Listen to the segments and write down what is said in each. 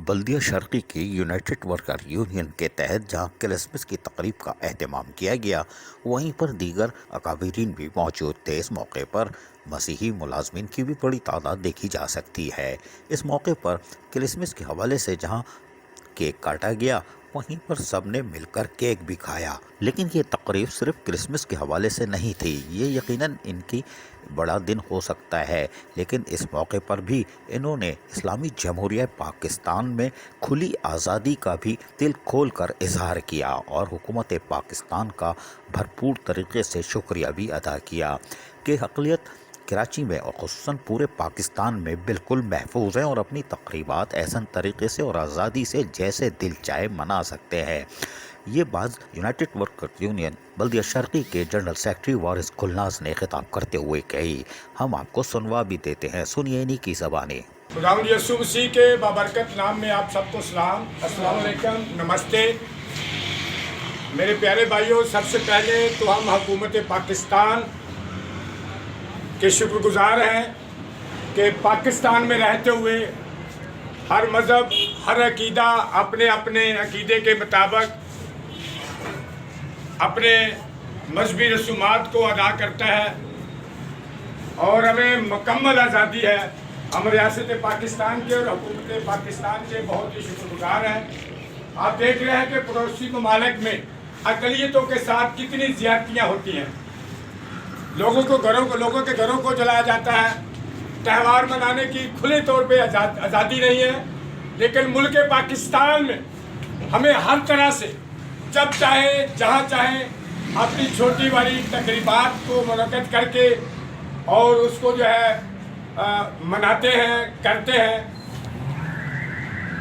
بلدیہ شرقی کی United worker union کے تحت جہاں کرسمس کی تقریب کا اہتمام کیا گیا، وہیں پر دیگر اکابرین بھی موجود تھے۔ اس موقع پر مسیحی ملازمین کی بھی بڑی تعداد دیکھی جا سکتی ہے۔ اس موقع پر کرسمس کے حوالے سے جہاں کیک کاٹا گیا، وہیں پر سب نے مل کر کیک بھی کھایا۔ لیکن یہ تقریب صرف کرسمس کے حوالے سے نہیں تھی۔ یہ یقیناً ان کی بڑا دن ہو سکتا ہے، لیکن اس موقع پر بھی انہوں نے اسلامی جمہوریہ پاکستان میں کھلی آزادی کا بھی دل کھول کر اظہار کیا اور حکومت پاکستان کا بھرپور طریقے سے شکریہ بھی ادا کیا کہ اقلیت کراچی میں اور خصوصاً پورے پاکستان میں بالکل محفوظ ہیں اور اپنی تقریبات احسن طریقے سے اور آزادی سے جیسے دل چاہے منا سکتے ہیں۔ یہ بات یونائٹڈ ورکر یونین بلدیہ شرقی کے جنرل سیکرٹری وارث گلناز نے خطاب کرتے ہوئے کہی۔ ہم آپ کو سنوا بھی دیتے ہیں، سنیے انہی کی زبانیں۔ خداوند یسوع مسیح کے بابرکت نام میں آپ سب کو سلام، السلام علیکم، نمستے۔ میرے پیارے بھائیوں، سب سے پہلے تو ہم حکومت پاکستان کے شکر گزار ہیں کہ پاکستان میں رہتے ہوئے ہر مذہب، ہر عقیدہ اپنے اپنے عقیدے کے مطابق اپنے مذہبی رسومات کو ادا کرتا ہے اور ہمیں مکمل آزادی ہے۔ ہم ریاست پاکستان کے اور حکومت پاکستان کے بہت ہی شکر گزار ہیں۔ آپ دیکھ رہے ہیں کہ پڑوسی ممالک میں اقلیتوں کے ساتھ کتنی زیادتیاں ہوتی ہیں۔ لوگوں کے گھروں کو جلایا جاتا ہے، تہوار منانے کی کھلے طور پہ آزادی نہیں ہے، لیکن ملک پاکستان میں ہمیں ہر طرح سے جب چاہے جہاں چاہے اپنی چھوٹی بڑی تقریبات کو منعقد کر کے اور اس کو جو ہے مناتے ہیں، کرتے ہیں۔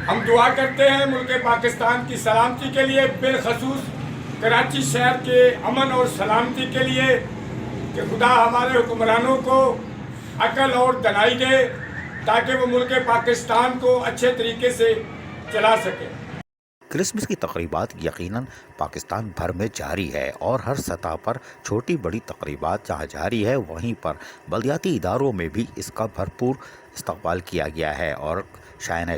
ہم دعا کرتے ہیں ملک پاکستان کی سلامتی کے لیے، بالخصوص کراچی شہر کے امن اور سلامتی کے لیے، کہ خدا ہمارے حکمرانوں کو عقل اور دانائی دے تاکہ وہ ملک پاکستان کو اچھے طریقے سے چلا سکے۔ کرسمس کی تقریبات یقیناً پاکستان بھر میں جاری ہے اور ہر سطح پر چھوٹی بڑی تقریبات جہاں جاری ہے، وہیں پر بلدیاتی اداروں میں بھی اس کا بھرپور استقبال کیا گیا ہے اور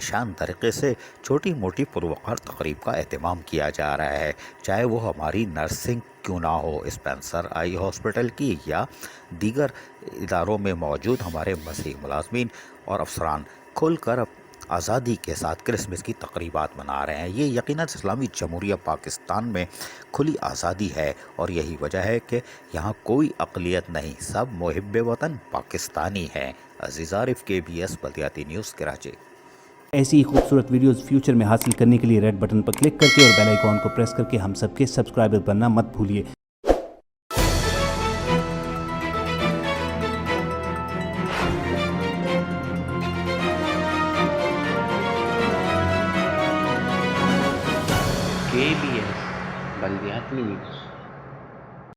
شان طریقے سے چھوٹی موٹی پروقار تقریب کا اہتمام کیا جا رہا ہے، چاہے وہ ہماری نرسنگ کیوں نہ ہو، اسپینسر آئی ہاسپٹل کی یا دیگر اداروں میں موجود ہمارے مسیحی ملازمین اور افسران کھل کر آزادی کے ساتھ کرسمس کی تقریبات منا رہے ہیں۔ یہ یقیناً اسلامی جمہوریہ پاکستان میں کھلی آزادی ہے اور یہی وجہ ہے کہ یہاں کوئی اقلیت نہیں، سب محب وطن پاکستانی ہیں۔ عزیز عارف، KBS بلدیاتی نیوز، کراچی۔ ایسی ہی خوبصورت ویڈیوز فیوچر میں حاصل کرنے کے لیے ریڈ بٹن پر کلک کر کے اور بیل آئیکن کو پریس کر کے ہم سب کے سبسکرائبر بننا مت بھولیے۔ KBS بلدیاتی نیوز۔